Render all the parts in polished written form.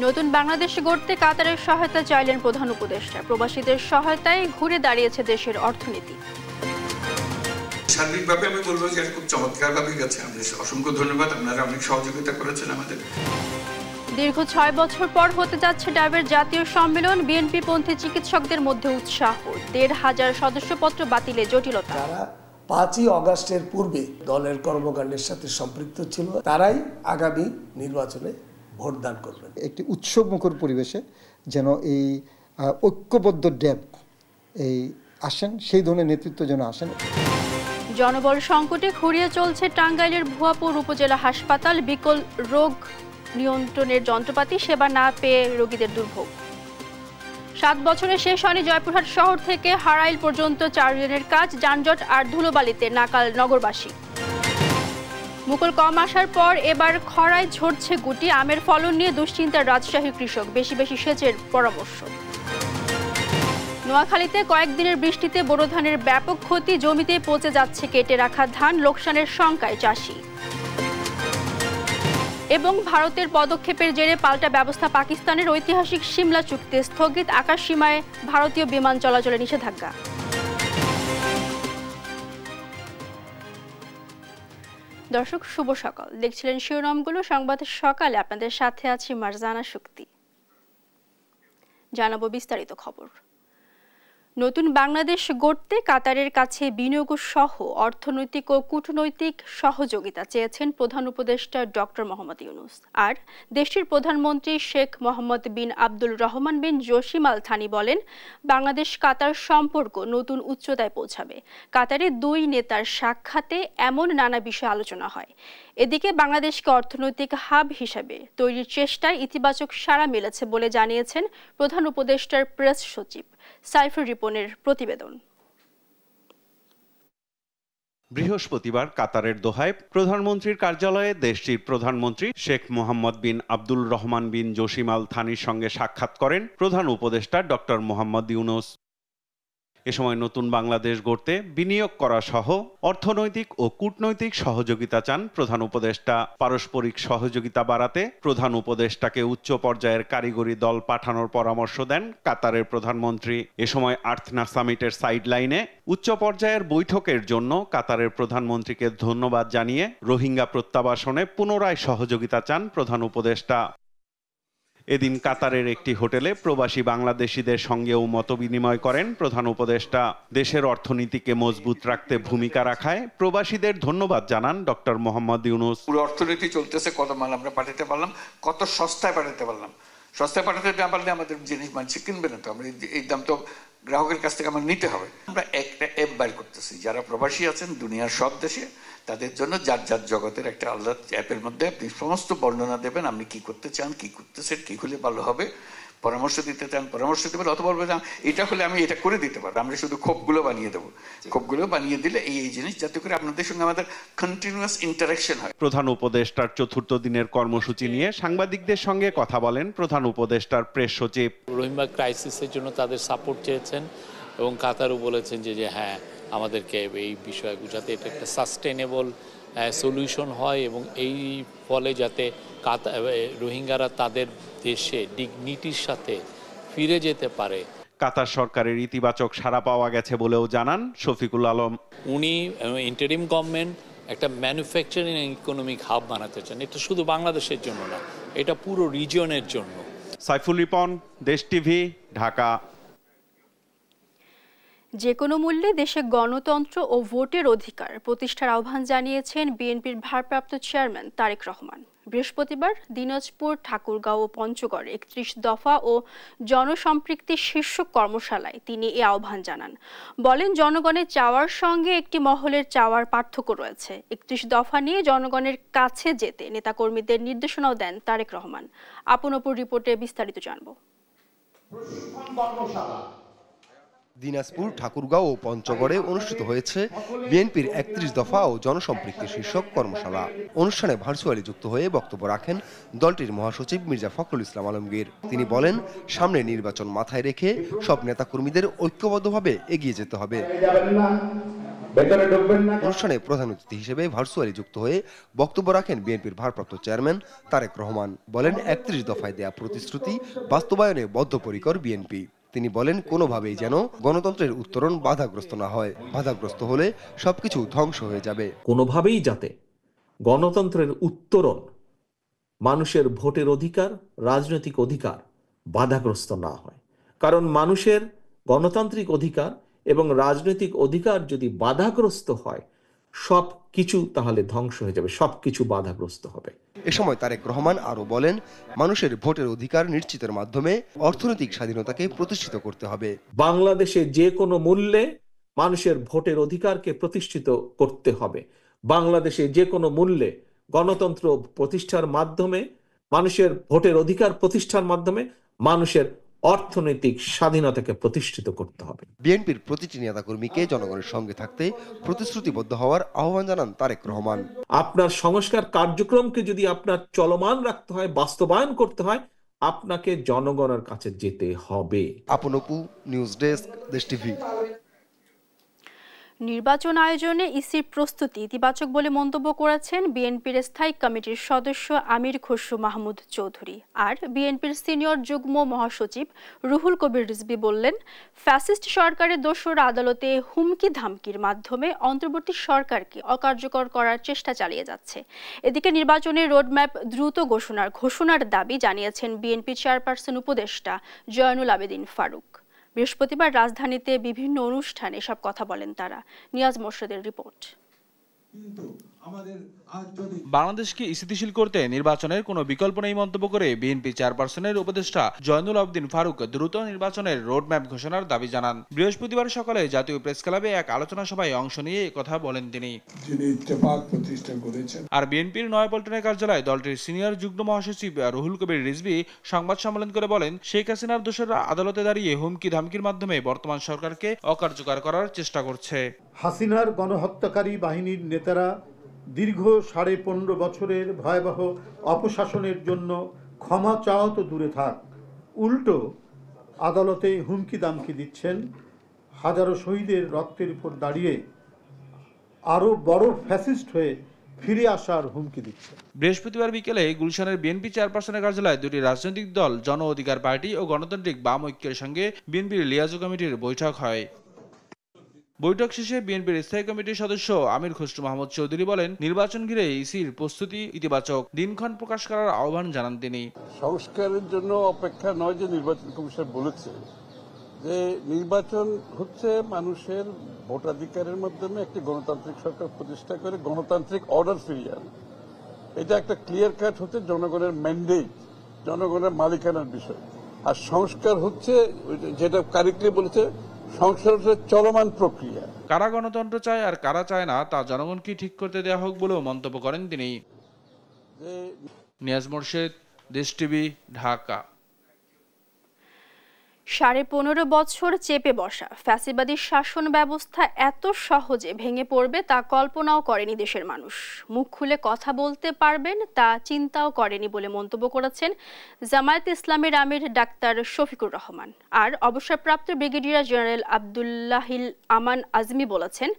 নতুন বাংলাদেশ গড়তে কাতারের সহায়তা চাইলেন প্রধান উপদেষ্টা। প্রবাসীদের সহায়তায় ঘুরে দাঁড়িয়েছে দেশের অর্থনীতি। সার্বিকভাবে আমি বলবো যে খুব চমৎকারভাবে গেছে। অসংখ্য ধন্যবাদ, আপনারা অনেক সহযোগিতা করেছেন আমাদের। দীর্ঘ 6 বছর পর হতে যাচ্ছে ড্যাবের জাতীয় সম্মেলন। বিএনপিপন্থী চিকিৎসকদের মধ্যে উৎসাহ। 1,500 সদস্যপত্র বাতিলে জটিলতা। যারা 5ই আগস্টের পূর্বে দলের কর্মকাণ্ডের সাথে সম্পৃক্ত ছিল তারাই আগামী নির্বাচনে ভোটদান করবেন। একটি উৎসবমুখর পরিবেশে যেন এই ঐক্যবদ্ধ ড্যাব আসেন, সেই ধরনের নেতৃত্ব যেন আসেন। জনবল সংকটে খুঁড়িয়ে চলছে টাঙ্গাইলের ভুয়াপুর উপজেলা হাসপাতাল। বিকল রোগ নিয়ন্ত্রণের যন্ত্রপাতি, সেবা না পেয়ে রোগীদের দুর্ভোগ। 7 বছরে শেষ হয়নি জয়পুরহাট শহর থেকে হারাইল পর্যন্ত 4 লেনের কাজ। যানজট আর ধুলোবালিতে নাকাল নগরবাসী। মুকুল কম আসার পর এবার খরায় ঝরছে গুটি। আমের ফলন নিয়ে দুশ্চিন্তার রাজশাহীর কৃষক। বেশি বেশি সেচের পরামর্শ। নোয়াখালীতে কয়েকদিনের বৃষ্টিতে বোরো ধানের ব্যাপক ক্ষতি। জমিতে পচে যাচ্ছে কেটে রাখা ধান। লোকসানের শঙ্কায় চাষি। এবং ভারতের পদক্ষেপের জেরে পাল্টা ব্যবস্থা পাকিস্তানের। ঐতিহাসিক সিমলা চুক্তি স্থগিত। আকাশ সীমায় ভারতীয় বিমান চলাচলে নিষেধাজ্ঞা। দর্শক শুভ সকাল, দেখছিলেন শিরোনামগুলো। সংবাদের সকালে আপনাদের সাথে আছি মারজানা শক্তি। জানাবো বিস্তারিত খবর। নতুন বাংলাদেশ গড়তে কাতারের কাছে বিনিয়োগ সহ অর্থনৈতিক ও কূটনৈতিক সহযোগিতা চেয়েছেন প্রধান উপদেষ্টা ডক্টর মোহাম্মদ ইউনূস। আর দেশটির প্রধানমন্ত্রী শেখ মোহাম্মদ বিন আব্দুল রহমান বিন জসিম আল থানি বলেন, বাংলাদেশ কাতার সম্পর্ক নতুন উচ্চতায় পৌঁছাবে। কাতারের 2 নেতার সাক্ষাতে এমন নানা বিষয়ে আলোচনা হয়। এদিকে বাংলাদেশকে অর্থনৈতিক হাব হিসেবে তৈরির চেষ্টায় ইতিবাচক সাড়া মিলেছে বলে জানিয়েছেন প্রধান উপদেষ্টার প্রেস সচিব। সাইফুর রিপনের প্রতিবেদন। বৃহস্পতিবার কাতারের দোহায় প্রধানমন্ত্রীর কার্যালয়ে দেশটির প্রধানমন্ত্রী শেখ মোহাম্মদ বিন আব্দুল রহমান বিন জসিম আল থানির সঙ্গে সাক্ষাৎ করেন প্রধান উপদেষ্টা ডক্টর মোহাম্মদ ইউনূস। এ সময় নতুন বাংলাদেশ গড়তে বিনিয়োগ করা সহ অর্থনৈতিক ও কূটনৈতিক সহযোগিতা চান প্রধান উপদেষ্টা। পারস্পরিক সহযোগিতা বাড়াতে প্রধান উপদেষ্টাকে উচ্চ পর্যায়ের কারিগরি দল পাঠানোর পরামর্শ দেন কাতারের প্রধানমন্ত্রী। এ সময় আর্থনা সামিটের সাইডলাইনে উচ্চ পর্যায়ের বৈঠকের জন্য কাতারের প্রধানমন্ত্রীকে ধন্যবাদ জানিয়ে রোহিঙ্গা প্রত্যাবাসনে পুনরায় সহযোগিতা চান প্রধান উপদেষ্টা। এদিন কাতারের একটি হোটেলে প্রবাসী বাংলাদেশিদের সঙ্গেও মতবিনিময় করেন প্রধান উপদেষ্টা। দেশের অর্থনীতিকে মজবুত রাখতে ভূমিকা রাখায় প্রবাসীদের ধন্যবাদ জানান ডক্টর মোহাম্মদ ইউনূস। পুরো অর্থনীতি চলতেছে, কত মাল আমরা পাঠাতে পারলাম, কত সস্তায় পাঠাতে পারলাম। সস্তায় পাঠাতে না পারলে আমাদের জিনিস মানুষ কিনবে না, তো আমরা এই দাম তো গ্রাহকের কাছ থেকে আমার নিতে হবে। আমরা একটা অ্যাপ বাইর করতেছি, যারা প্রবাসী আছেন দুনিয়ার সব দেশে, তাদের জন্য যার যার জগতের একটা আলাদা অ্যাপের মধ্যে আপনি সমস্ত বর্ণনা দেবেন, আপনি কি করতে চান, কি করতেছেন, কি হলে ভালো হবে, পরামর্শ দিতে চান পরামর্শ দেবেন, অথবা বলবেন এটা হলে আমি এটা করে দিতে পারবো। আমরা শুধু খোপগুলো বানিয়ে দেবো, খোপগুলো বানিয়ে দিলে এই জিনিস যাতে করে আপনাদের সঙ্গে আমাদের কন্টিনিউয়াস ইন্টারাকশন হয়। প্রধান উপদেষ্টার 4র্থ দিনের কর্মসূচি নিয়ে সাংবাদিকদের সঙ্গে কথা বলেন প্রধান উপদেষ্টার প্রেস সচিব। রোহিঙ্গা ক্রাইসিসের জন্য তাদের সাপোর্ট চেয়েছেন এবং কাতারও বলেছেন যে হ্যাঁ আমাদেরকে এই বিষয়ে যাতে এটা একটা সাস্টেনেবল সলিউশন হয় এবং এই ফলে যাতে রোহিঙ্গারা তাদের দেশে ডিগনিটির সাথে ফিরে যেতে পারে। কাতার সরকারের ইতিবাচক সাড়া পাওয়া গেছে বলেও জানান শফিকুল আলম। উনি ইন্টারিম গভর্নমেন্ট একটা ম্যানুফ্যাকচারিং ইকোনমিক হাব বানাতে চান। এটা শুধু বাংলাদেশের জন্য না, এটা পুরো রিজিয়নের জন্য। সাইফুল রিপন, দেশ টিভি, ঢাকা। যে কোনো মূল্যে দেশে গণতন্ত্র ও ভোটের অধিকার প্রতিষ্ঠার আহ্বান জানিয়েছেন বিএনপির ভারপ্রাপ্ত চেয়ারম্যান তারেক রহমান। বৃহস্পতিবার দিনাজপুর, ঠাকুরগাঁও ও পঞ্চগড়ে 31 দফা ও জনসম্পৃক্তি শীর্ষক কর্মশালায় তিনি এ আহ্বান জানান। বলেন, জনগণের চাওয়ার সঙ্গে একটি মহলের চাওয়ার পার্থক্য রয়েছে। 31 দফা নিয়ে জনগণের কাছে যেতে নেতাকর্মীদের নির্দেশনাও দেন তারেক রহমান। আপন অপর রিপোর্টে বিস্তারিত জানব। দিনাজপুর, ঠাকুরগাঁও ও পঞ্চগড়ে অনুষ্ঠিত হয়েছে বিএনপির 31 দফা ও জনসম্পৃক্তি শীর্ষক কর্মশালা। অনুষ্ঠানে ভার্চুয়ালি যুক্ত হয়ে বক্তব্য রাখেন দলটির মহাসচিব মির্জা ফখরুল ইসলাম আলমগীর। তিনি বলেন, সামনে নির্বাচন মাথায় রেখে সব নেতাকর্মীদের ঐক্যবদ্ধভাবে এগিয়ে যেতে হবে। অনুষ্ঠানে প্রধান অতিথি হিসেবে ভার্চুয়ালি যুক্ত হয়ে বক্তব্য রাখেন বিএনপির ভারপ্রাপ্ত চেয়ারম্যান তারেক রহমান। বলেন ৩১ দফায় দেয়া প্রতিশ্রুতি বাস্তবায়নে বদ্ধপরিকর বিএনপি। তিনি বলেন কোনোভাবেই যেন গণতন্ত্রের উত্তরণ বাধাগ্রস্ত না হয়, বাধাগ্রস্ত হলে সবকিছু ধ্বংস হয়ে যাবে। কোনোভাবেই যাতে গণতন্ত্রের উত্তরণ, মানুষের ভোটের অধিকার, রাজনৈতিক অধিকার বাধাগ্রস্ত না হয়। কারণ মানুষের গণতান্ত্রিক অধিকার এবং রাজনৈতিক অধিকার যদি বাধাগ্রস্ত হয়, সব কিছু তাহলে ধ্বংস হয়ে যাবে, সবকিছু বাধাগ্রস্ত হবে। এ সময় তারেক রহমান আরো বলেন, মানুষের ভোটের অধিকার নিশ্চিতের মাধ্যমে অর্থনৈতিক স্বাধীনতাকে প্রতিষ্ঠিত করতে হবে। বাংলাদেশে যে কোনো মূল্যে মানুষের ভোটের অধিকারকে প্রতিষ্ঠিত করতে হবে। বাংলাদেশে যে কোনো মূল্যে গণতন্ত্র প্রতিষ্ঠার মাধ্যমে, মানুষের ভোটের অধিকার প্রতিষ্ঠার মাধ্যমে মানুষের অর্থনৈতিক স্বাধীনতাকে প্রতিষ্ঠিত করতে হবে। বিএনপির প্রতিটি নেতাকর্মীকে জনগণের সঙ্গে থাকতে প্রতিশ্রুতিবদ্ধ হওয়ার আহ্বান জানান তারেক রহমান। আপনার সংস্কার কার্যক্রমকে যদি আপনার চলমান রাখতে হয়, বাস্তবায়ন করতে হয়, আপনাকে জনগণের কাছে যেতে হবে। আপন অপু, নিউজ ডেস্ক, দেশ টিভি। নির্বাচন আয়োজনে ইসির প্রস্তুতি ইতিবাচক বলে মন্তব্য করেছেন বিএনপির স্থায়ী কমিটির সদস্য আমির খসরু মাহমুদ চৌধুরী। আর বিএনপির সিনিয়র যুগ্ম মহাসচিব রুহুল কবির রিজভী বললেন, ফ্যাসিস্ট সরকারের দোসররা আদালতে হুমকি ধামকির মাধ্যমে অন্তর্বর্তী সরকারকে অকার্যকর করার চেষ্টা চালিয়ে যাচ্ছে। এদিকে নির্বাচনের রোডম্যাপ দ্রুত ঘোষণার দাবি জানিয়েছেন বিএনপি চেয়ারপারসন উপদেষ্টা জয়নুল আবেদিন ফারুক। বৃহস্পতিবার রাজধানীতে বিভিন্ন অনুষ্ঠানে এসব কথা বলেন তারা। নিয়াজ মোর্শেদের রিপোর্ট। বাংলাদেশকে স্থিতিশীল করতে নির্বাচনের কোনো বিকল্প নেই মন্তব্য করে বিএনপি চেয়ারপারসনের উপদেষ্টা জয়নুল আবেদিন ফারুক দ্রুত নির্বাচনের রোডম্যাপ ঘোষণার দাবি জানান। বৃহস্পতিবার সকালে জাতীয় প্রেস ক্লাবে এক আলোচনা সভায় অংশ নিয়ে কথা বলেন তিনি। আর বিএনপির নয়াপল্টনের কার্যালয়ে দলটির সিনিয়র যুগ্ম মহাসচিব রুহুল কবির রিজভী সংবাদ সম্মেলন করে বলেন, শেখ হাসিনার দোসররা আদালতে দাঁড়িয়ে হুমকি ধামকির মাধ্যমে বর্তমান সরকারকে অকার্যকর করার চেষ্টা করছে। হাসিনার গণহত্যাকারী বাহিনীর নেতারা দীর্ঘ 15.5 বছরের ভয়াবহ অপশাসনের জন্য ক্ষমা চাওয়া তো দূরে থাক, উল্টো আদালতে হুমকি দামকি দিচ্ছেন। হাজারো শহীদের রক্তের উপর দাঁড়িয়ে আরো বড় ফ্যাসিস্ট হয়ে ফিরে আসার হুমকি দিচ্ছে। বৃহস্পতিবার বিকেলে গুলশানের বিএনপি চেয়ারপারসনের কার্যালয়ে দুটি রাজনৈতিক দল জন অধিকার পার্টি ও গণতান্ত্রিক বাম ঐক্যের সঙ্গে বিএনপির লিয়াজু কমিটির বৈঠক হয়। বৈঠক শেষে বিএনপির স্থায়ী কমিটির সদস্য আমির খসরু মাহমুদ চৌধুরী বলেন, নির্বাচন ঘিরে ইসির প্রস্তুতি ইতিবাচক, দিনক্ষণ প্রকাশ করার আহ্বান জানান তিনি। সংস্কারের জন্য অপেক্ষা নয় যে নির্বাচন কমিশন বলেছে যে নির্বাচন হচ্ছে মানুষের ভোটাধিকারের মাধ্যমে একটি গণতান্ত্রিক সরকার প্রতিষ্ঠা করে গণতান্ত্রিক অর্ডার ফিরিয়ে আনে। এটা একটা ক্লিয়ার কাট হচ্ছে জনগণের ম্যান্ডেট, জনগণের মালিকানার বিষয়। আর সংস্কার হচ্ছে যেটা কারেক্টলি বলেছে, সংস্কার হচ্ছে চলমান প্রক্রিয়া। কারা গণতন্ত্র চায় আর কারা চায় না তা জনগণকে ঠিক করতে দেওয়া হোক বলেও মন্তব্য করেন তিনি। নিয়াজ মোর্শেদ, দেশ টিভি, ঢাকা। 15.5 বছর চেপে বসা ফ্যাসিবাদী শাসন ব্যবস্থা এত সহজে ভেঙে পড়বে তা কল্পনাও করেনি দেশের মানুষ। মুখ খুলে কথা বলতে পারবেন তা চিন্তাও করেনি বলে মন্তব্য করেছেন জামায়াতে ইসলামের আমির ডাক্তার শফিকুর রহমান। আর অবসরপ্রাপ্ত ব্রিগেডিয়ার জেনারেল আব্দুল্লাহিল আমান আজমি বলেছেন,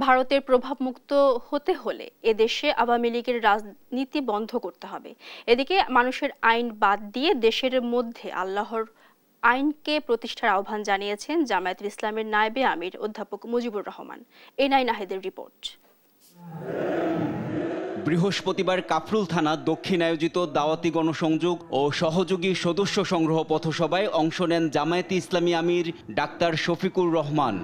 ভারতের প্রভাবমুক্ত হতে হলে এদেশে আওয়ামী লীগের রাজনীতি বন্ধ করতে হবে। এদিকে মানুষের আইন বাদ দিয়ে দেশের মধ্যে আল্লাহর আইনকে প্রতিষ্ঠার আহ্বান জানিয়েছেন জামায়াতে ইসলামের নায়েবে আমির অধ্যাপক মুজিবুর রহমান। এনআই নাহিদের রিপোর্ট। বৃহস্পতিবার কাফরুল থানা দক্ষিণ আয়োজিত দাওয়াতি গণসংযোগ ও সহযোগী সদস্য সংগ্রহ পথসভায় অংশ নেন জামায়াতে ইসলামী আমির ডাক্তার শফিকুর রহমান।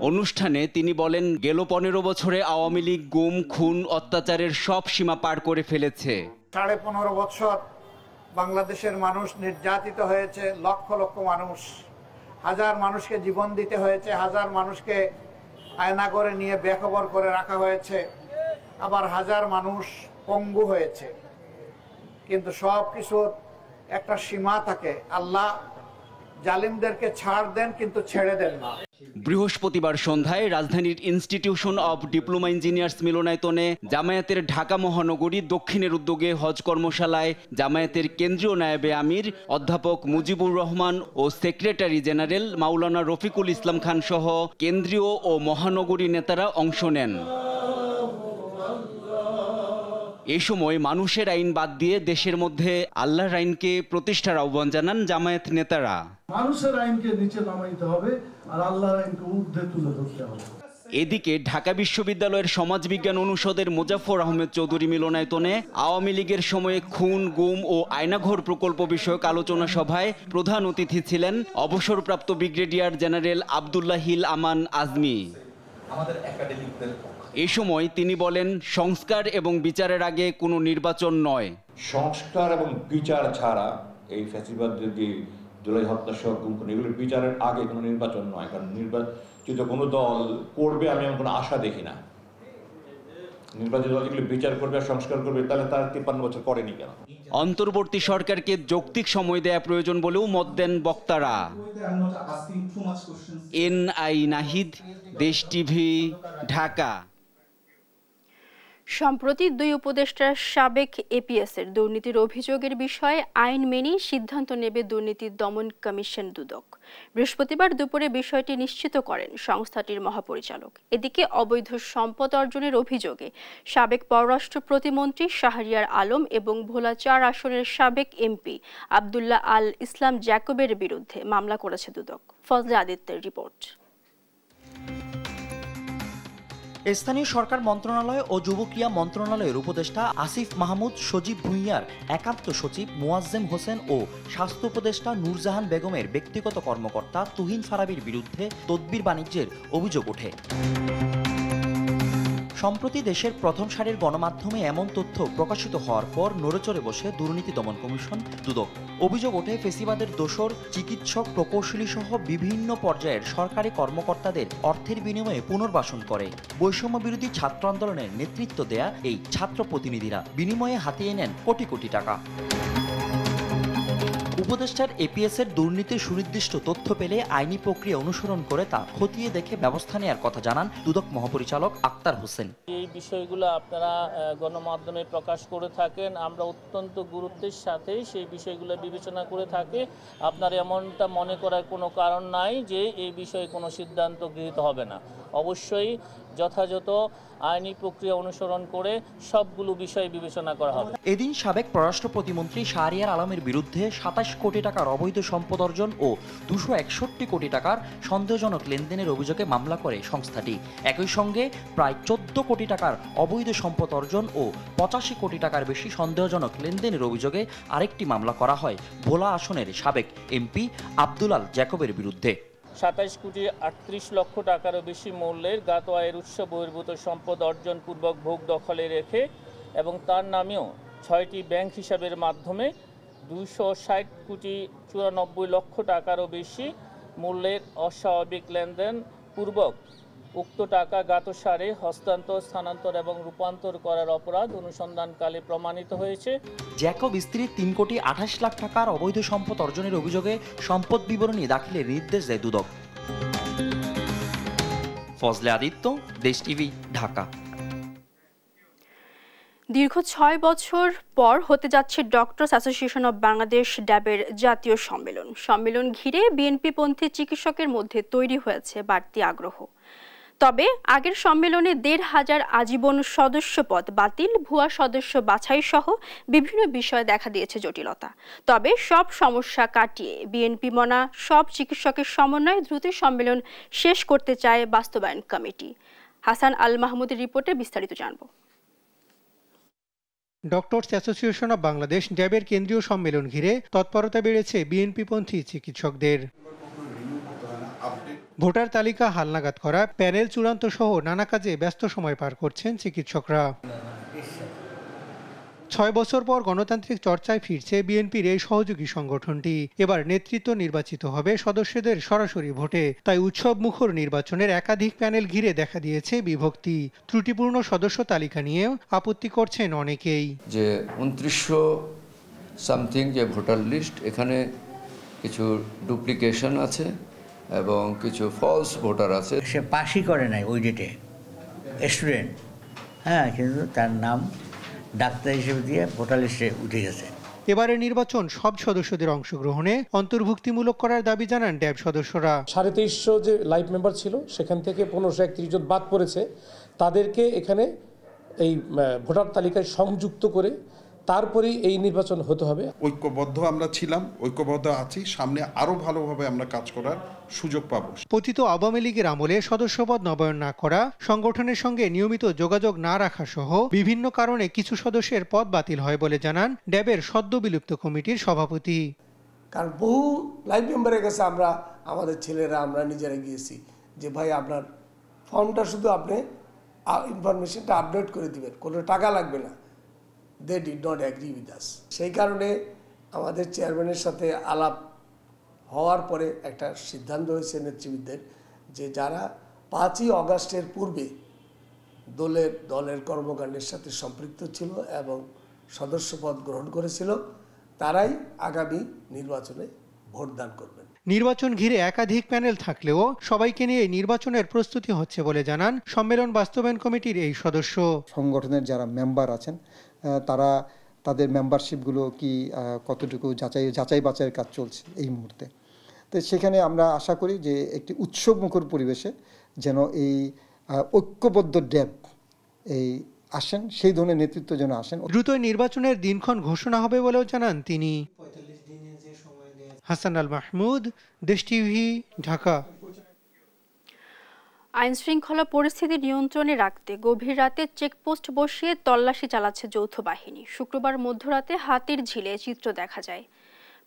অনুষ্ঠানে তিনি বলেন, গেল 15 বছরে আওয়ামী লীগ গুম, খুন, অত্যাচারের সব সীমা পার করে ফেলেছে। 15.5 বছর বাংলাদেশের মানুষ নির্যাতিত হয়েছে, লক্ষ লক্ষ মানুষ, হাজার মানুষকে জীবন দিতে হয়েছে, হাজার মানুষকে আয়না করে নিয়ে বেখবর করে রাখা হয়েছে, আবার হাজার মানুষ পঙ্গু হয়েছে। কিন্তু সব কিছুর একটা সীমা থাকে। আল্লাহ জালিমদেরকে ছাড় দেন কিন্তু ছেড়ে দেন না। বৃহস্পতিবার সন্ধ্যায় রাজধানীর ইনস্টিটিউশন অব ডিপ্লোমা ইঞ্জিনিয়ার্স মিলনায়তনে জামায়াতের ঢাকা মহানগরী দক্ষিণের উদ্যোগে হজ কর্মশালায় জামায়াতের কেন্দ্রীয় নায়েবে আমির অধ্যাপক মুজিবুর রহমান ও সেক্রেটারি জেনারেল মাওলানা রফিকুল ইসলাম খান সহ কেন্দ্রীয় ও মহানগরী নেতারা অংশ নেন। এ সময় মানুষের আইন বাদ দিয়ে দেশের মধ্যে আল্লাহর আইনকে প্রতিষ্ঠার আহ্বান জানান জামায়াত নেতারা। মানুষের আইনকে নিচে নামাইতে হবে আর আল্লাহর আইনকে ঊর্ধ্বে তুলে ধরতে হবে। এদিকে ঢাকা বিশ্ববিদ্যালয়ের সমাজবিজ্ঞান অনুষদের মোজাফফর আহমেদ চৌধুরী মিলনায়তনে আওয়ামী লীগের সময়ে খুন, গুম ও আয়নাঘর প্রকল্প বিষয়ক আলোচনা সভায় প্রধান অতিথি ছিলেন অবসরপ্রাপ্ত ব্রিগেডিয়ার জেনারেল আব্দুল্লাহ হিল আমান আজমি। এ সময় তিনি বলেন, সংস্কার এবং বিচারের আগে কোনো নির্বাচন নয়। সংস্কার এবং বিচার ছাড়া এই ফ্যাসিবাদ যদি জুলাই হত্যা সহ গুম খুন এগুলোর বিচারের আগে কোনো নির্বাচন নয়, কারণ নির্বাচিত কোনো দল করবে আমি এমন কোনো আশা দেখি না। নির্বাচিত দল যেগুলো বিচার করবে আর সংস্কার করবে তাহলে তার 53 বছর করেনি কেন? অন্তর্বর্তী সরকারকে যৌক্তিক সময় দেয়া প্রয়োজন বলেও মত দেন বক্তারা। এনআই নাহিদ, দেশ টিভি, ঢাকা। সম্প্রতি দুই উপদেষ্টার সাবেক এপিএসের দুর্নীতির অভিযোগের বিষয়ে আইন মেনেই সিদ্ধান্ত নেবে দুর্নীতি দমন কমিশন দুদক। বৃহস্পতিবার দুপুরে বিষয়টি নিশ্চিত করেন সংস্থাটির মহাপরিচালক। এদিকে অবৈধ সম্পদ অর্জনের অভিযোগে সাবেক পররাষ্ট্র প্রতিমন্ত্রী শাহরিয়ার আলম এবং ভোলা ৪ আসনের সাবেক এমপি আব্দুল্লাহ আল ইসলাম জ্যাকবের বিরুদ্ধে মামলা করেছে দুদক। ফজলে আদিত্যের রিপোর্ট। স্থানীয় সরকার মন্ত্রণালয় ও যুব ক্রীড়া মন্ত্রণালয়ের উপদেষ্টা আসিফ মাহমুদ, সজীব ভুঁইয়ার একান্ত সচিব মোয়াজ্জেম হোসেন ও স্বাস্থ্য উপদেষ্টা নূরজাহান বেগমের ব্যক্তিগত কর্মকর্তা তুহিন ফারাবির বিরুদ্ধে তদবির বাণিজ্যের অভিযোগ ওঠে। সম্প্রতি দেশের প্রথম সারির গণমাধ্যমে এমন তথ্য প্রকাশিত হওয়ার পর নড়েচড়ে বসে দুর্নীতি দমন কমিশন দুদক। অভিযোগ ওঠে ফেসিবাদের দোসর চিকিৎসক, প্রকৌশলী সহ বিভিন্ন পর্যায়ের সরকারি কর্মকর্তাদের অর্থের বিনিময়ে পুনর্বাসন করে বৈষম্য বিরোধী ছাত্র আন্দোলনের নেতৃত্ব দেয়া এই ছাত্র প্রতিনিধিরা বিনিময়ে হাতিয়ে নেন কোটি কোটি টাকা। উপদেষ্টার এপিএসের দুর্নীতির সুনির্দিষ্ট তথ্য পেলে আইনি প্রক্রিয়া অনুসরণ করে তা খতিয়ে দেখে ব্যবস্থা নেওয়ার কথা জানান দুদক মহাপরিচালক আক্তার হোসেন। এই বিষয়গুলো আপনারা গণমাধ্যমে প্রকাশ করে থাকেন, আমরা অত্যন্ত গুরুত্বের সাথে সেই বিষয়গুলো বিবেচনা করে থাকি। আপনার এমনটা মনে করার কোনো কারণ নাই যে এই বিষয়ে কোনো সিদ্ধান্ত গৃহীত হবে না। অবশ্যই যথাযথ আইনি প্রক্রিয়া অনুসরণ করে সবগুলো বিষয় বিবেচনা করা হবে। এদিন সাবেক পররাষ্ট্র প্রতিমন্ত্রী শাহরিয়ার আলমের বিরুদ্ধে ২৭ কোটি টাকার অবৈধ সম্পদ অর্জন ও ২৬১ কোটি টাকার সন্দেহজনক লেনদেনের অভিযোগে মামলা করে সংস্থাটি। একই সঙ্গে প্রায় ১৪ কোটি টাকার অবৈধ সম্পদ অর্জন ও ৮৫ কোটি টাকার বেশি সন্দেহজনক লেনদেনের অভিযোগে আরেকটি মামলা করা হয় ভোলা আসনের সাবেক এমপি আব্দুল আল জ্যাকবের বিরুদ্ধে। ২৭ কোটি ৩৮ লক্ষ টাকারও বেশি মূল্যের জ্ঞাত আয়ের উৎস বহির্ভূত সম্পদ অর্জন পূর্বক ভোগ দখলে রেখে এবং তার নামেও ৬টি ব্যাংক হিসাবের মাধ্যমে ২৬০ কোটি ৯৪ লক্ষ টাকারও বেশি মূল্যের অস্বাভাবিক লেনদেন পূর্বক উক্ত টাকা জ্ঞাত সারে হস্তান্তর, স্থানান্তর এবং রূপান্তর করার অপরাধ অনুসন্ধানকালে প্রমাণিত হয়েছে। জ্যাকব স্ত্রীর ৩ কোটি ২৮ লাখ টাকার অবৈধ সম্পদ অর্জনের অভিযোগে সম্পদ বিবরণী দাখিলের নির্দেশ দেয় দুদক। ফজলে আদিত্য, দেশ টিভি, ঢাকা। দীর্ঘ ৬ বছর পর হতে যাচ্ছে ডক্টরস অ্যাসোসিয়েশন অব বাংলাদেশ ড্যাবের জাতীয় সম্মেলন। সম্মেলন ঘিরে বিএনপিপন্থী চিকিৎসকের মধ্যে তৈরি হয়েছে বাড়তি আগ্রহ। তবে আগের সম্মেলনে ১৫০০ আজীবন সদস্য পদ বাতিল, ভুয়া সদস্য বাছাই সহ বিভিন্ন বিষয়ে দেখা দিয়েছে জটিলতা। তবে সব সমস্যা কাটিয়ে বিএনপি মনা সব চিকিৎসকের সমন্বয়ে দ্রুত সম্মেলন শেষ করতে চায় বাস্তবায়ন কমিটি। হাসান আল মাহমুদের রিপোর্টে বিস্তারিত জানব। ডক্টরস অ্যাসোসিয়েশন অব বাংলাদেশ ড্যাবের কেন্দ্রীয় সম্মেলন ঘিরে তৎপরতা বেড়েছে বিএনপিপন্থী চিকিৎসকদের। ভোটার তালিকা হালনাগাদ করা, প্যানেল চূড়ান্ত সহ নানা কাজে ব্যস্ত সময় পার করছেন চিকিৎসকরা। ৬ বছর পর গণতান্ত্রিক চর্চায় ফিরছে বিএনপির এই সহযোগী সংগঠনটি। এবার নেতৃত্ব নির্বাচিত হবে সদস্যদের সরাসরি ভোটে। তাই উৎসব মুখর নির্বাচনের একাধিক প্যানেল ঘিরে দেখা দিয়েছে বিভক্তি। ত্রুটিপূর্ণ সদস্য তালিকা নিয়েও আপত্তি করছেন অনেকেই। যে ২৯০০ সামথিং যে ভোটার লিস্ট, এখানে কিছু ডুপ্লিকেশন আছে এবং কিছু ফলস ভোটার আছে। সে পাসই করে নাই ওই ডেটে, স্টুডেন্ট, হ্যাঁ, কিন্তু তার নাম ডাক্তার হিসেবে দিয়ে ভোটার লিস্টে উঠে গেছে। এবারে নির্বাচন সব সদস্যদের অংশগ্রহণে অন্তর্ভুক্তিমূলক করার দাবি জানান ড্যাব সদস্যরা। 2350 যে লাইভ মেম্বার ছিল সেখান থেকে 1531 জন বাদ পড়েছে, তাদেরকে এখানে এই ভোটার তালিকায় সংযুক্ত করে তারপরেই এই নির্বাচন হতে হবে। ঐক্যবদ্ধ আমরা ছিলাম, ঐক্যবদ্ধ আছি, সামনে আরো ভালোভাবে আমরা কাজ করার সুযোগ পাব। পতিত আওয়ামী লীগের আমলে সদস্যপদ নবায়ন না করা, সংগঠনের সঙ্গে নিয়মিত যোগাযোগ না রাখা সহ বিভিন্ন কারণে কিছু সদস্যের পদ বাতিল হয় বলে জানান ড্যাবের সদ্য বিলুপ্ত কমিটির সভাপতি। কারণ বহু লাইভ মেম্বারের কাছে আমরা, আমাদের ছেলেরা, আমরা নিজেরা গিয়েছি যে ভাই আপনার ফর্মটা শুধু আপনি ইনফরমেশনটা আপডেট করে দিবেন, কোনো টাকা লাগবে না। They did not agree with us. সেই কারণে আমাদের চেয়ারম্যানের সাথে আলাপ হওয়ার পরে একটা সিদ্ধান্ত হয়েছে নেতৃবৃন্দের যে যারা 5ই অগাস্টের পূর্বে দলের কর্মকাণ্ডের সাথে সম্পৃক্ত ছিল এবং সদস্যপদ গ্রহণ করেছিল তারাই আগামী নির্বাচনে ভোটদান করবেন। নির্বাচন ঘিরে একাধিক প্যানেল থাকলেও সবাইকে নিয়ে নির্বাচনের প্রস্তুতি হচ্ছে বলে জানান সম্মেলন বাস্তবায়ন কমিটির এই সদস্য। সংগঠনের যারা মেম্বার আছেন তারা তাদের মেম্বারশিপগুলো কি কতটুকু যাচাই বাছাইয়ের কাজ চলছে এই মুহূর্তে। তো সেখানে আমরা আশা করি যে একটি উৎসবমুখর পরিবেশে যেন এই ঐক্যবদ্ধ ড্যাব এই আসেন, সেই ধরনের নেতৃত্ব যেন আসেন। দ্রুত নির্বাচনের দিনক্ষণ ঘোষণা হবে বলেও জানান তিনি। হাসান আল মাহমুদ, দেশ টিভি, ঢাকা। আইন শৃঙ্খলা পরিস্থিতি নিয়ন্ত্রণে রাখতে গভীর রাতে চেকপোস্ট বসিয়ে তল্লাশি চালাচ্ছে যৌথ বাহিনী। শুক্রবার মধ্যরাতে হাতির ঝিলে চিত্র দেখা যায়।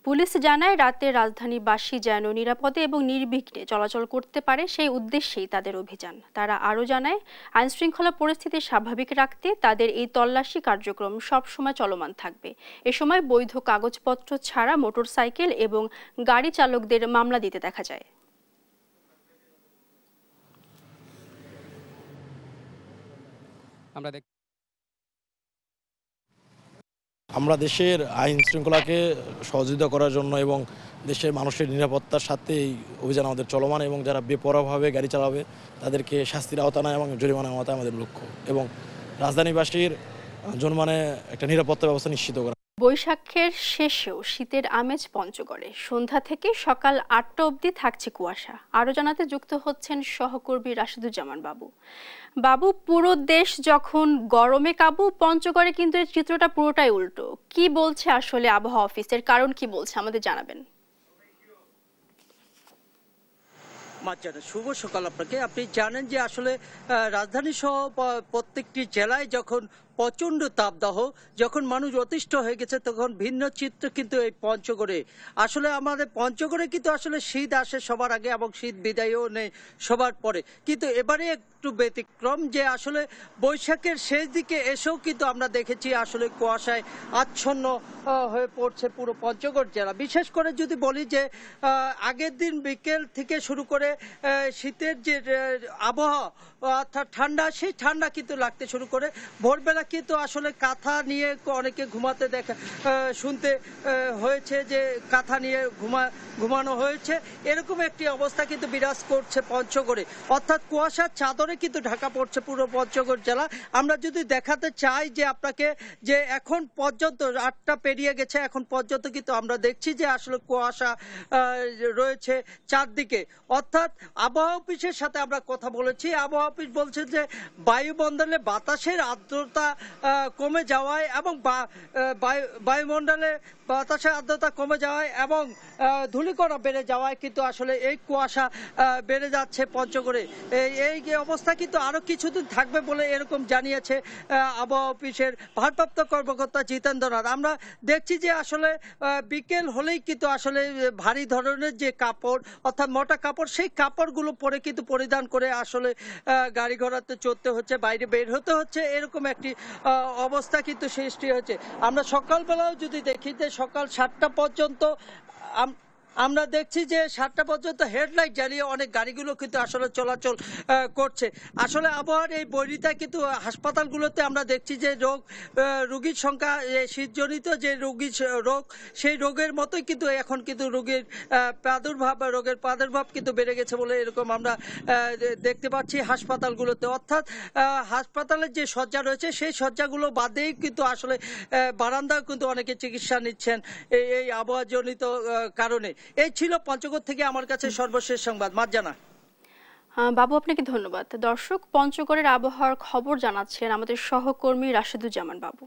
পুলিশ জানায় রাতে রাজধানীবাসী যেন নিরাপদে এবং নির্বিঘ্নে চলাচল করতে পারে সেই উদ্দেশ্যেই তাদের অভিযান। তারা আরও জানায় আইন শৃঙ্খলা পরিস্থিতি স্বাভাবিক রাখতে তাদের এই তল্লাশি কার্যক্রম সবসময় চলমান থাকবে। এ সময় বৈধ কাগজপত্র ছাড়া মোটরসাইকেল এবং গাড়ি চালকদের মামলা দিতে দেখা যায়। আমরা দেশের আইন শৃঙ্খলাকে সহযোগিতা করার জন্য এবং দেশের মানুষের নিরাপত্তার সাথে এই অভিযান আমাদের চলমান, এবং যারা বেপরোয়াভাবে গাড়ি চালাবে তাদেরকে শাস্তির আওতায় এবং জরিমানার আওতায় আমাদের লক্ষ্য, এবং রাজধানীবাসীর জনমানে একটা নিরাপত্তা ব্যবস্থা নিশ্চিত করা। বৈশাখের শেষেও শীতের আমেজ পঞ্চগড়ে। সন্ধ্যা থেকে সকাল 8টা অবধি থাকছে কুয়াশা। আরও জানাতে যুক্ত হচ্ছেন সহকর্মী রাশিদুজ্জামান বাবু। বাবু, পুরো দেশ যখন গরমে কাবু, পঞ্চগড়ে কিন্তু এই চিত্রটা পুরোটাই উল্টো। কি বলছে আসলে আবহাওয়া অফিসের, কারণ কি বলছে আমাদের জানাবেন। শুভ সকাল আপনাকে। আপনি জানেন যে আসলে রাজধানী সহ প্রত্যেকটি জেলায় যখন প্রচণ্ড তাপদাহ, যখন মানুষ অতিষ্ঠ হয়ে গেছে, তখন ভিন্ন চিত্র কিন্তু এই পঞ্চগড়ে। আসলে আমাদের পঞ্চগড়ে কিন্তু আসলে শীত আসে সবার আগে এবং শীত বিদায়ও নেই সবার পরে, কিন্তু এবারে একটু ব্যতিক্রম যে আসলে বৈশাখের শেষ দিকে এসেও কিন্তু আমরা দেখেছি আসলে কুয়াশায় আচ্ছন্ন হয়ে পড়ছে পুরো পঞ্চগড় জেলা। বিশেষ করে যদি বলি যে আগের দিন বিকেল থেকে শুরু করে শীতের যে আবহাওয়া অর্থাৎ ঠান্ডা, সেই ঠান্ডা কিন্তু লাগতে শুরু করে। ভোরবেলা কিন্তু আসলে কাঁথা নিয়ে অনেকে ঘুমাতে শুনতে হয়েছে যে কাঁথা নিয়ে ঘুমানো হয়েছে, এরকম একটি অবস্থা কিন্তু বিরাজ করছে পঞ্চগড়ে। অর্থাৎ কুয়াশার চাদরে কিন্তু ঢাকা পড়ছে পুরো পঞ্চগড় জেলা। আমরা যদি দেখাতে চাই যে আপনাকে, যে এখন পর্যন্ত 8টা পেরিয়ে গেছে, এখন পর্যন্ত কিন্তু আমরা দেখছি যে আসলে কুয়াশা রয়েছে চারদিকে। অর্থাৎ আবহাওয়া অফিসের সাথে আমরা কথা বলেছি, আবহাওয়া অফিস বলছে যে বায়ুমণ্ডলে বাতাসের আর্দ্রতা কমে যাওয়ায় এবং বায়ুমণ্ডলে বাতাসের আর্দ্রতা কমে যাওয়ায় এবং ধূলিকণা বেড়ে যাওয়ায় কিন্তু আসলে এই কুয়াশা বেড়ে যাচ্ছে পঞ্চগড়ে। এই অবস্থা কিন্তু আরও কিছুদিন থাকবে বলে এরকম জানিয়েছে আবহাওয়া অফিসের ভারপ্রাপ্ত কর্মকর্তা জিতেন্দ্রনাথ। আমরা দেখছি যে আসলে বিকেল হলেই কিন্তু আসলে ভারী ধরনের যে কাপড় অর্থাৎ মোটা কাপড়, সেই কাপড়গুলো পরে কিন্তু পরিধান করে আসলে গাড়ি ঘোড়াতে চড়তে হচ্ছে, বাইরে বের হতে হচ্ছে, এরকম একটি অবস্থা কিন্তু সৃষ্টি হয়েছে। আমরা সকালবেলাও যদি দেখি যে সকাল 7টা পর্যন্ত আমরা দেখছি যে 7টা পর্যন্ত হেডলাইট জ্বালিয়ে অনেক গাড়িগুলো কিন্তু আসলে চলাচল করছে। আসলে আবহাওয়ার এই বৈরিতায় কিন্তু হাসপাতালগুলোতে আমরা দেখছি যে রোগীর সংখ্যা, শীতজনিত যে রোগ সেই রোগের মতোই কিন্তু এখন কিন্তু রোগের প্রাদুর্ভাব কিন্তু বেড়ে গেছে বলে এরকম আমরা দেখতে পাচ্ছি হাসপাতালগুলোতে। অর্থাৎ হাসপাতালের যে শয্যা রয়েছে সেই শয্যাগুলো বাদেই কিন্তু আসলে বারান্দায় কিন্তু অনেকে চিকিৎসা নিচ্ছেন এই আবহাওয়াজনিত কারণে। এই ছিল পঞ্চগড় থেকে আমার কাছে সর্বশেষ সংবাদ। মার্জানা। বাবু, আপনাকে ধন্যবাদ। দর্শক, পঞ্চগড়ের আবহাওয়ার খবর জানাচ্ছেন আমাদের সহকর্মী রাশেদুজ্জামান বাবু।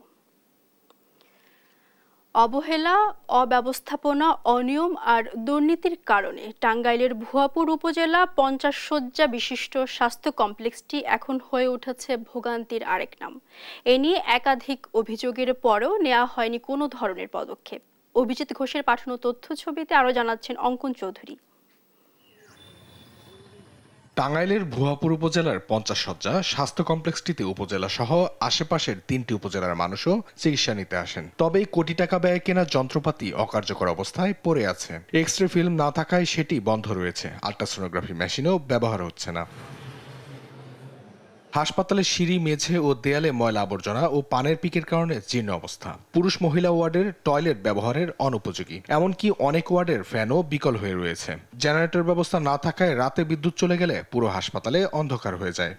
অবহেলা, অব্যবস্থাপনা, অনিয়ম আর দুর্নীতির কারণে টাঙ্গাইলের ভুয়াপুর উপজেলা 50 শয্যা বিশিষ্ট স্বাস্থ্য কমপ্লেক্সটি এখন হয়ে উঠেছে ভোগান্তির আরেক নাম। এ নিয়ে একাধিক অভিযোগের পরেও নেওয়া হয়নি কোনো ধরনের পদক্ষেপ। অভিজিৎ ঘোষের পাঠানো তথ্য ছবিতে আরো জানাচ্ছেন অঙ্কন চৌধুরী। টাঙ্গাইলের ভুয়াপুর উপজেলার 50 শয্যা স্বাস্থ্য কমপ্লেক্সটিতে উপজেলা সহ আশেপাশের 3টি উপজেলার মানুষও চিকিৎসা নিতে আসেন। তবে কোটি টাকা ব্যয়ে কেনা যন্ত্রপাতি অকার্যকর অবস্থায় পড়ে আছে। এক্স-রে ফিল্ম না থাকায় সেটি বন্ধ রয়েছে। আল্ট্রাসোনোগ্রাফি মেশিনও ব্যবহার হচ্ছে না। হাসপাতালের সিঁড়ি, মেঝে ও দেয়ালে ময়লা আবর্জনা ও পানের পিকের কারণে জীর্ণ অবস্থা। পুরুষ মহিলা ওয়ার্ডের টয়লেট ব্যবহারের অনুপযোগী, এমনকি অনেক ওয়ার্ডের ফ্যানও বিকল হয়ে রয়েছে। জেনারেটর ব্যবস্থা না থাকায় রাতে বিদ্যুৎ চলে গেলে পুরো হাসপাতালে অন্ধকার হয়ে যায়।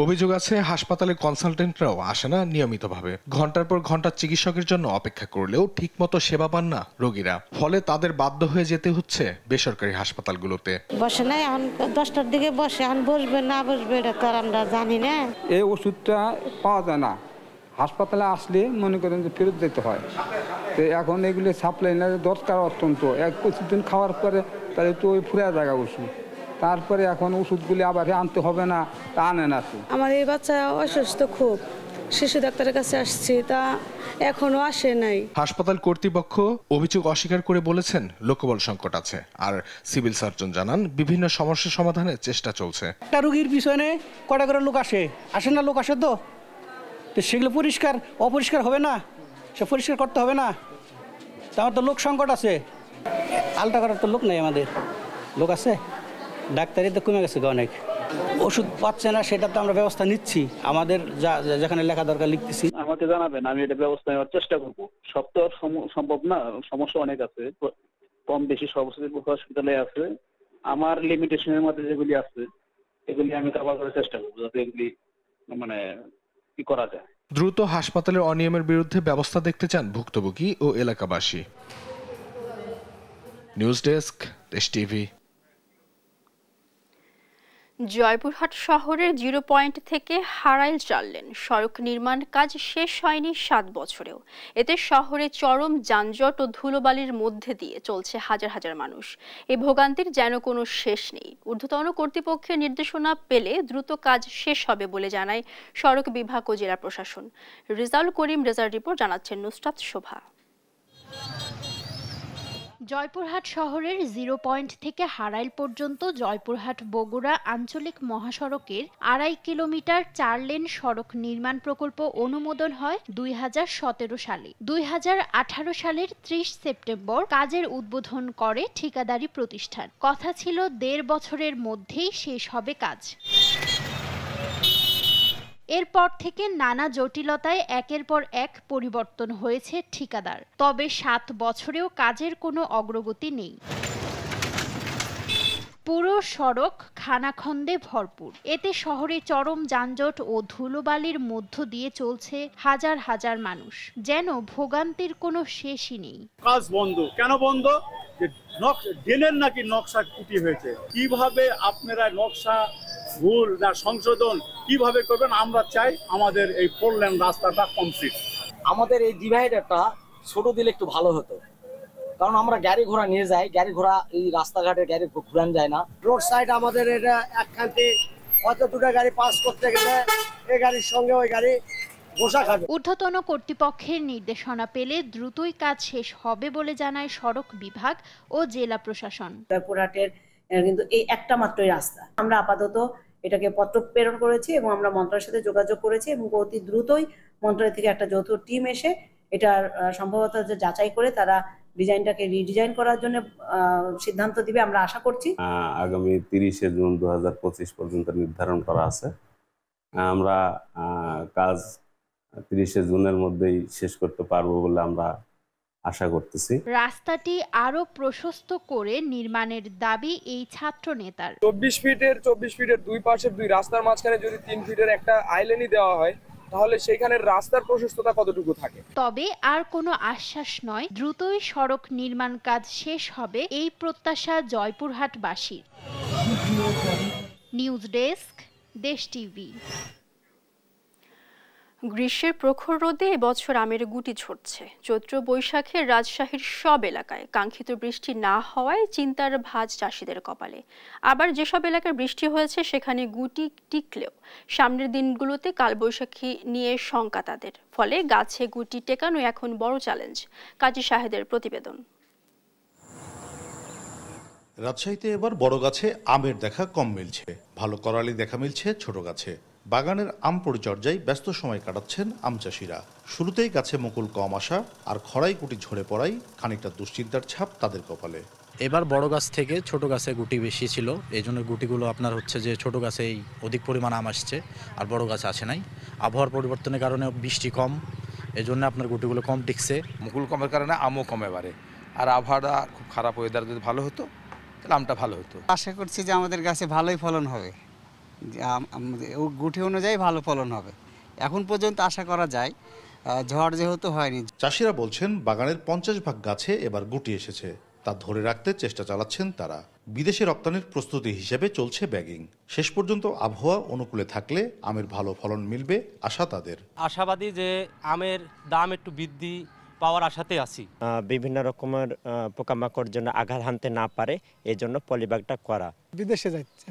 অভিযোগ আছে হাসপাতালের কনসালটেন্টরাও আসে না নিয়মিতভাবে। ঘন্টার পর ঘন্টা চিকিৎসকের জন্য অপেক্ষা করলেও ঠিকমতো সেবা পান না রোগীরা। ফলে তাদের বাধ্য হয়ে যেতে হচ্ছে বেসরকারি হাসপাতালগুলোতে। বসে নাই, এখন 10টার দিকে বসে, এখন বসবে না বসবে এটা তো আমরা জানি না। এই ওষুধটা পাওয়া যায় না, হাসপাতালে আসলে মনে করেন যে ফেরত যেতে হয়। তো এখন এগুলো সাপ্লাই না দরকার অত্যন্ত। কিছুদিন খাওয়ার পরে তাহলে তো ওই ফুরা জায়গা ওষুধ, তারপরে এখন ওষুধগুলি আবার আনতে হবে না, তা আনে না। আমার এই বাচ্চা অসুস্থ খুব, শিশু ডাক্তারের কাছে আসছি, তা এখনো আসে নাই। হাসপাতাল কর্তৃপক্ষ অভিযোগ অস্বীকার করে বলেছেন লোকবল সংকট আছে। আর সিভিল সার্জন জানান বিভিন্ন সমস্যা সমাধানের চেষ্টা চলছে। একটা রোগীর পিছনে কটা করে লোক আসে না, লোক আসে তো সেগুলো পরিষ্কার অপরিষ্কার হবে না, সে পরিষ্কার করতে হবে না। আমার তো লোক সংকট আছে, আলটা করার তো লোক নেই। আমাদের লোক আছে, ডাক্তারি তো কমে গেছে অনেক। ওষুধ পাচ্ছে না, সেটা তো আমরা ব্যবস্থা নিচ্ছি। আমাদের যেখানে লেখা দরকার লিখতেছি। আমাকে জানাবেন, আমি এটা ব্যবস্থা নেওয়ার চেষ্টা করবো। সব তো সম্ভব না, সমস্যা অনেক আছে, কম বেশি সব হসপিটালে আছে। আমার লিমিটেশনের মধ্যে যেগুলি আছে এগুলি আমি কভার করার চেষ্টা করবো, যাতে এগুলি মানে কি করা যায়। দ্রুত হাসপাতালের অনিয়মের বিরুদ্ধে ব্যবস্থা দেখতে চান ভুক্তভোগী ও এলাকাবাসী। নিউজ ডেস্ক, দেশ টিভি। জয়পুরহাট শহরের 0 পয়েন্ট থেকে হারাইল 4 লেন সড়ক নির্মাণ কাজ শেষ হয়নি 7 বছরেও। এতে শহরে চরম যানজট ও ধুলোবালির মধ্যে দিয়ে চলছে হাজার হাজার মানুষ। এই ভোগান্তির যেন কোনো শেষ নেই। ঊর্ধ্বতন কর্তৃপক্ষের নির্দেশনা পেলে দ্রুত কাজ শেষ হবে বলে জানায় সড়ক বিভাগ ও জেলা প্রশাসন। রেজাউল করিম রেজার রিপোর্ট জানাচ্ছেন নুসরাত শোভা। জয়পুরহাট শহরের 0 পয়েন্ট থেকে হারাইল পর্যন্ত জয়পুরহাট বগুড়া আঞ্চলিক মহাসড়কের 2.5 কিলোমিটার 4 লেন সড়ক নির্মাণ প্রকল্প অনুমোদন হয় 2017 সালে। 2018 সালের 30 সেপ্টেম্বর কাজের উদ্বোধন করে ঠিকাদারি প্রতিষ্ঠান। কথা ছিল 1.5 বছরের মধ্যেই শেষ হবে কাজ। এরপর থেকে নানা জটিলতায় একের পর এক পরিবর্তন হয়েছে ঠিকাদার। তবে 7 বছরেও কাজের কোনো অগ্রগতি নেই। পুরো সড়ক খানাখন্দে ভরপুর। এতে শহরে চরম যানজট ও ধুলোবালির মধ্য দিয়ে চলছে হাজার হাজার মানুষ। যেন ভোগান্তির কোনো শেষই নেই। কাজ বন্ধ কেন? বন্ধ ড্রেনের নাকি নকশা ত্রুটি হয়েছে। কিভাবে আপনারা নকশা ভুল না সংশোধন কিভাবে করবেন? আমরা চাই আমাদের এই 4 লেন রাস্তাটা কমপ্লিট। আমাদের এই ডিভাইডারটা ছোট দিলে একটু ভালো হতো, কারণ আমরা গাড়ি ঘোড়া নিয়ে যাই, গাড়ি ঘোড়া এই রাস্তাঘাটে গাড়ি ঘুরান যায় না। রোড সাইড আমাদের এটা একখানতে হয়তো 2টা গাড়ি পাস করতে গেলে এই গাড়ির সঙ্গে ওই গাড়ি বসা খাবে। ঊর্ধ্বতন কর্তৃপক্ষের নির্দেশনা পেলে দ্রুতই কাজ শেষ হবে বলে জানায় সড়ক বিভাগ ও জেলা প্রশাসন। জয়পুরহাটের কিন্তু এই একটা মাত্রই রাস্তা। আমরা আপাতত এটাকে পত্র প্রেরণ করেছি এবং আমরা মন্ত্রণালয়ের সাথে যোগাযোগ করেছি এবং অতি দ্রুতই মন্ত্রণালয় থেকে একটা যৌথ টিম এসে এটার সম্ভবত যাচাই করে তারা ডিজাইনটাকে রিডিজাইন করার জন্য সিদ্ধান্ত দিবে আমরা আশা করছি। আগামী 30শে জুন 2025 পর্যন্ত নির্ধারণ করা আছে। আমরা কাজ 30শে জুনের মধ্যেই শেষ করতে পারবো বলে আমরা আশা করতেছি। রাস্তাটি আরো প্রশস্ত করে নির্মাণের দাবি এই ছাত্র নেতার। 24 ফিটের দুই পাশের দুই রাস্তার মাঝখানে যদি 3 ফিটের একটা আইল্যান্ডই দেওয়া হয় তাহলে সেখানে রাস্তার প্রশস্ততা কতটুকু থাকে। তবে আর কোনো আশ্বাস নয়, দ্রুতই সড়ক নির্মাণ কাজ শেষ হবে এই প্রত্যাশা জয়পুরহাটবাসীর। নিউজ ডেস্ক, দেশ টিভি। গ্রীষ্মের প্রখর রোদে এবছর আমের গুটি ঝরছে। চৈত্র বৈশাখে রাজশাহীর সব এলাকায় কাঙ্ক্ষিত বৃষ্টি না হওয়ায় চিন্তার ভাঁজ চাষিদের কপালে। আবার যেসব এলাকায় বৃষ্টি হয়েছে সেখানে গুটি টিকলেও সামনের দিনগুলোতে কালবৈশাখী নিয়ে শঙ্কা তাদের। ফলে গাছে গুটি টেকানো এখন বড় চ্যালেঞ্জ। কাজী শাহেদের প্রতিবেদন। রাজশাহীতে এবার বড় গাছে আমের দেখা কম মিলছে, ভালো করালি দেখা মিলছে ছোট গাছে। বাগানের আম পরিচর্যায় ব্যস্ত সময় কাটাচ্ছেন আম চাষিরা। শুরুতেই গাছে মুকুল কম আসা আর খরাই গুটি ঝরে পড়াই খানিকটা দুশ্চিন্তার ছাপ তাদের কপালে। এবার বড় গাছ থেকে ছোট গাছে গুটি বেশি ছিল, এই জন্য গুটিগুলো আপনার হচ্ছে যে ছোট গাছেই অধিক পরিমাণ আম আসছে আর বড় গাছে আসে নাই। আবহাওয়ার পরিবর্তনের কারণে বৃষ্টি কম, এই জন্য আপনার গুটিগুলো কম টিকছে। মুকুল কমের কারণে আমও কমে বাড়ে, আর আবহাওয়াটা খুব খারাপ, ওয়েদার যদি ভালো হতো তাহলে আমটা ভালো হতো। আশা করছি যে আমাদের গাছে ভালোই ফলন হবে, গুটি অনুযায়ী ভালো ফলন হবে। এখন পর্যন্ত আশা করা যায়, ঝড় যেহেতু হয়নি। চাষিরা বলছেন বাগানের 50 ভাগ গাছে এবার গুটি এসেছে, তা ধরে রাখতে চেষ্টা চালাচ্ছেন তারা। বিদেশে রপ্তানির প্রস্তুতি হিসেবে চলছে ব্যাগিং। শেষ পর্যন্ত আবহাওয়া অনুকূলে থাকলে আমের ভালো ফলন মিলবে আশা তাদের। আশাবাদী যে আমের দাম একটু বৃদ্ধি পাওয়ার আশাতে আছি। বিভিন্ন রকমের পোকামাকড় জন্য আঘাত হানতে না পারে, এই জন্য পলিব্যাগটা করা। বিদেশে যাচ্ছে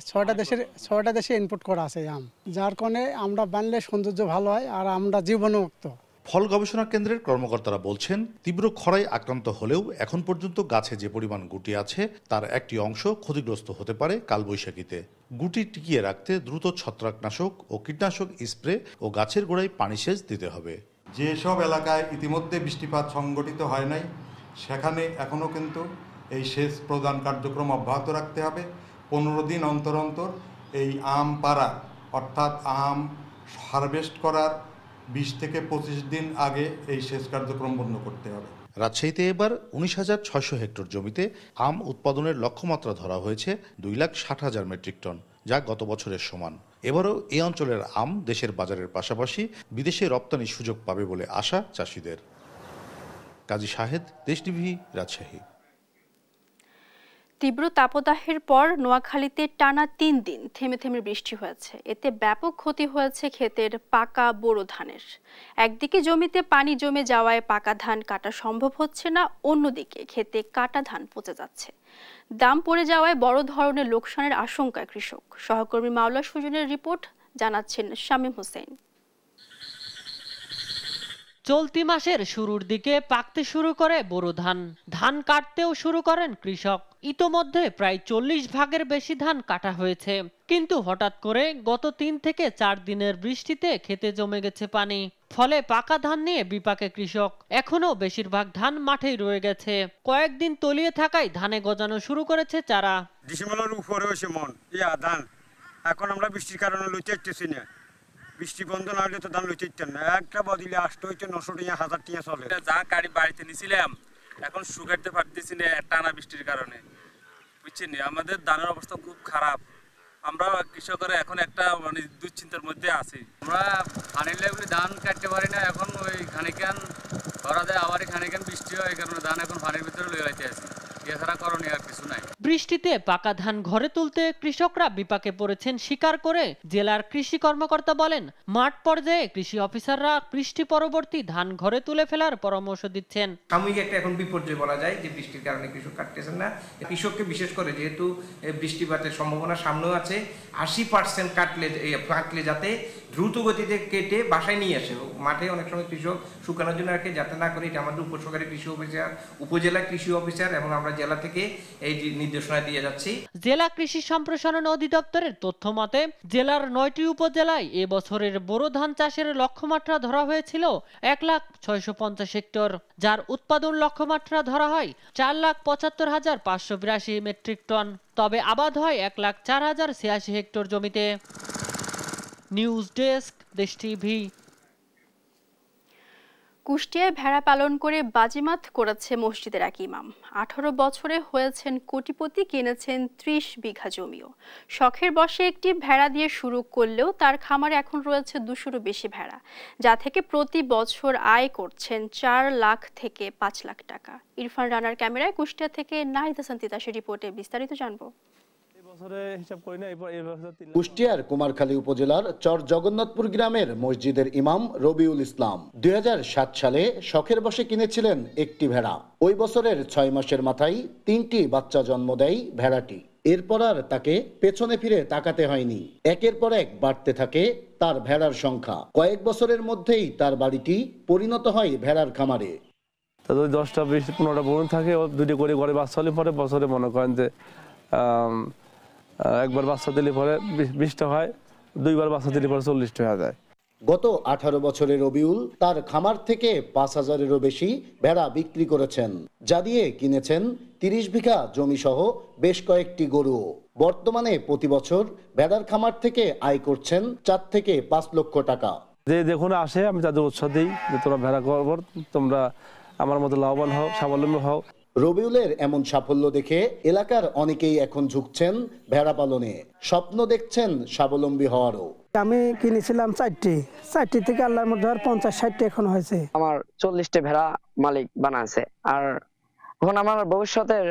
6টা দেশে ইনপুট করা আছে আম, যার কারণে আমরা বানলে সৌন্দর্য ভালো হয় আর আমরা জীবনমুক্ত। ফল গবেষণা কেন্দ্রের কর্মকর্তারা বলছেন তীব্র খরায় আক্রান্ত হলেও এখন পর্যন্ত গাছে যে পরিমাণ গুটি আছে তার একটি অংশ ক্ষতিগ্রস্ত হতে পারে কালবৈশাখীতে। গুটি টিকিয়ে রাখতে দ্রুত ছত্রাকনাশক ও কীটনাশক স্প্রে ও গাছের গোড়ায় পানি সেচ দিতে হবে। যেসব এলাকায় ইতিমধ্যে বৃষ্টিপাত সংগঠিত হয় নাই সেখানে এখনও কিন্তু এই সেচ প্রদান কার্যক্রম অব্যাহত রাখতে হবে। 15 দিন অন্তর অন্তর এই আম পাড়া অর্থাৎ আম হারভেস্ট করার 20 থেকে 25 দিন আগে এই সেচ কার্যক্রম বন্ধ করতে হবে। রাজশাহীতে এবার 19,600 হেক্টর জমিতে আম উৎপাদনের লক্ষ্যমাত্রা ধরা হয়েছে 2,60,000 মেট্রিক টন, যা গত বছরের সমান। এবারও এই অঞ্চলের আম দেশের বাজারের পাশাপাশি বিদেশে রপ্তানির সুযোগ পাবে বলে আশা চাষিদের। কাজী শাহেদ, দেশ টিভি, রাজশাহী। তীব্র তাপদাহের পর নোয়াখালীতে টানা 3 দিন থেমে থেমে বৃষ্টি হয়েছে। এতে ব্যাপক ক্ষতি হয়েছে ক্ষেতের পাকা বোরো ধানের। একদিকে জমিতে পানি জমে যাওয়ায় পাকা ধান কাটা সম্ভব হচ্ছে না, অন্যদিকে ক্ষেতে কাটা ধান পচে যাচ্ছে। দাম পড়ে যাওয়ায় বড় ধরনের লোকসানের আশঙ্কায় কৃষক। সহকর্মী মাওলা সুজনের রিপোর্ট, জানাচ্ছেন শামীম হোসেন। চলতি মাসের শুরুর দিকে পাকতে শুরু করে বোরো ধান, ধান কাটতেও শুরু করেন কৃষক। ইতোমধ্যে প্রায় 40 ভাগের বেশি ধান কাটা হয়েছে, কিন্তু হঠাৎ করে গত 3 থেকে 4 দিনের বৃষ্টিতে ক্ষেতে জমে গেছে পানি। ফলে পাকা ধান নিয়ে বিপাকে কৃষক। এখনো বেশিরভাগ ধান মাঠেই রয়ে গেছে। কয়েকদিন তলিয়ে থাকায় ধানে গজানো শুরু করেছে চারা। ডিসেম্বরের উপরে হয়েছে মন ধান, এখন আমরা বৃষ্টির কারণে লইতে পারতেছি না। বৃষ্টি বন্ধ না হলে তো ধান লইতে পারতেন না। একটা বদিলে 800 900 টাকা 1000 টাকা চলে। যা গাড়ি বাড়িতে নিছিলাম এখন শুকাইতে পারতেছি না টানা বৃষ্টির কারণে, বুঝছেন। আমাদের ধানের অবস্থা খুব খারাপ। আমরা কৃষকরা এখন একটা মানে দুশ্চিন্তার মধ্যে আছি। আমরা ধানের লেভেলে ধান কাটতে পারি না। এখন ওই খানিকান ধরা যায়, আবার খানিকান বৃষ্টি হয়, এই কারণে ধান এখন পানির ভিতরে লয়ে যাইতে আছে। এছাড়া করণীয় আর কিছু নাই। বৃষ্টিতে পাকা ধান ঘরে তুলতে কৃষকরা বিপাকে পড়েছেন স্বীকার করে জেলার কৃষি কর্মকর্তা বলেন, মাঠ পর্যায়ে কৃষি অফিসাররা বৃষ্টি পরবর্তী ধান ঘরে তুলে ফেলার পরামর্শ দিচ্ছেন। সাময়িক একটা এখন বিপর্যয় বলা যায় যে বৃষ্টির কারণে কৃষক কাটতেছেন না। কৃষককে বিশেষ করে যেহেতু বৃষ্টিপাতের সম্ভাবনা সামনেও আছে, 80% কাটলে যাতে দ্রুত গতিতে কেটে বাসায় নিয়ে আসে। মাঠে অনেক সময় কৃষক শুকানোর জন্য রাখে, যাতে না করে এটা আমাদের উপসহকারী কৃষি অফিসার, উপজেলা কৃষি অফিসার এবং আমরা জেলা থেকে এই নির্দেশনা দিয়ে যাচ্ছি। জেলা কৃষি সম্প্রসারণ অধিদপ্তরের তথ্য মতে জেলার ৯টি উপজেলায় এবছরের বোরো ধান চাষের লক্ষ্যমাত্রা ধরা হয়েছিল ১,৬৫০ হেক্টর, যার উৎপাদন লক্ষ্যমাত্রা ধরা হয় ৪,৭৫,৫৮২ মেট্রিক টন। তবে আবাদ হয় ১,০৪,০৮৬ হেক্টর জমিতে। নিউজ ডেস্ক, দেশ টিভি। কুষ্টিয়ায় ভেড়া পালন করে বাজিমাত করেছে মসজিদের এক ইমাম। 18 বছরে হয়েছেন কোটিপতি, কিনেছেন 30 বিঘা জমিও। শখের বশে একটি ভেড়া দিয়ে শুরু করলেও তার খামারে এখন রয়েছে 200-রও বেশি ভেড়া, যা থেকে প্রতি বছর আয় করছেন 4 লাখ থেকে 5 লাখ টাকা। ইরফান রানার ক্যামেরায় কুষ্টিয়া থেকে নাহিদ হাসান তিতাসের রিপোর্টে বিস্তারিত জানবো। কুষ্টিয়ার কুমারখালী উপজেলার চর জগন্নাথপুর গ্রামের মসজিদের ইমাম রবিউল ইসলাম 2007 সালে শখের বশে কিনেছিলেন একটি ভেড়া। ওই বছরের 6 মাসের মাথায় 3টি বাচ্চা জন্ম দেয় ভেড়াটি। এরপর আর তাকে পেছনে ফিরে তাকাতে হয়নি। একের পর এক বাড়তে থাকে তার ভেড়ার সংখ্যা। কয়েক বছরের মধ্যেই তার বাড়িটি পরিণত হয় ভেড়ার খামারে। তাদের 10টা 20 15টা বোন থাকে, দুটি করে ঘরে বাচ্চা হলে পরে বছরে মনে করেন যে একবার বাচ্চা দিলে পরে 20টা হয়, 2বার বাচ্চা দিলে পরে 40টা হয়ে যায়। গত 18 বছরের রবিউল তার খামার থেকে 5,000-এরও বেশি ভেড়া বিক্রি করেছেন, যা দিয়ে কিনেছেন 30 বিঘা জমি সহ বেশ কয়েকটি গরু। বর্তমানে প্রতি বছর ভেড়ার খামার থেকে আয় করছেন 4 থেকে 5 লক্ষ টাকা। যে দেখুন আসে, আমি তাদের উৎসাহ দিই যে তোমরা ভেড়া করবো, তোমরা আমার মতো লাভবান হও, স্বাবলম্বী হও। রবিউলের এমন সাফল্য দেখে এলাকার অনেকেই এখন ঝুঁকছেন ভেড়া পালনে, স্বপ্ন দেখছেন স্বাবলম্বী হওয়ারও। আমি কিনেছিলাম 4টি থেকে আল্লাহর মধ্যে 50-60টি এখন হয়েছে। আমার 40টা ভেড়া মালিক বানাছে। আর এখন আমার ভবিষ্যতের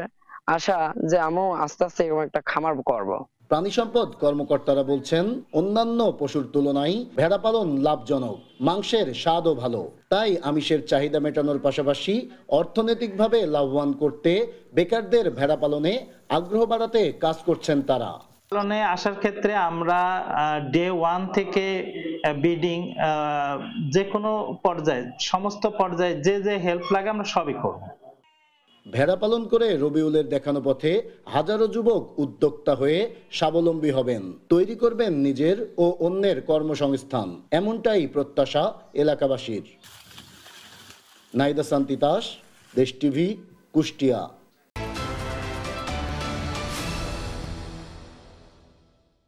আশা যে আমিও আস্তে আস্তে এরকম একটা খামার করব। প্রাণী সম্পদ কর্মকর্তারা বলছেন অন্যান্য পশুর তুলনায় ভেড়া পালন লাভজনক, মাংসের স্বাদও ভালো। তাই আমিষের চাহিদা মেটানোর পাশাপাশি অর্থনৈতিকভাবে লাভবান করতে বেকারদের ভেড়া পালনে আগ্রহ বাড়াতে কাজ করছেন তারা। পালনে আসার ক্ষেত্রে আমরা ডে 1 থেকে ব্রিডিং যে কোনো পর্যায়ে, সমস্ত পর্যায়ে যে যে হেল্প লাগে আমরা সবই করব। ভেড়া পালন করে রবিউলের দেখানো পথে হাজারো যুবক উদ্যোক্তা হয়ে স্বাবলম্বী হবেন, তৈরি করবেন নিজের ও অন্যের কর্মসংস্থান, এমনটাই প্রত্যাশা এলাকাবাসীর। নাহিদ হাসান তিতাস, দেশ টিভি, কুষ্টিয়া।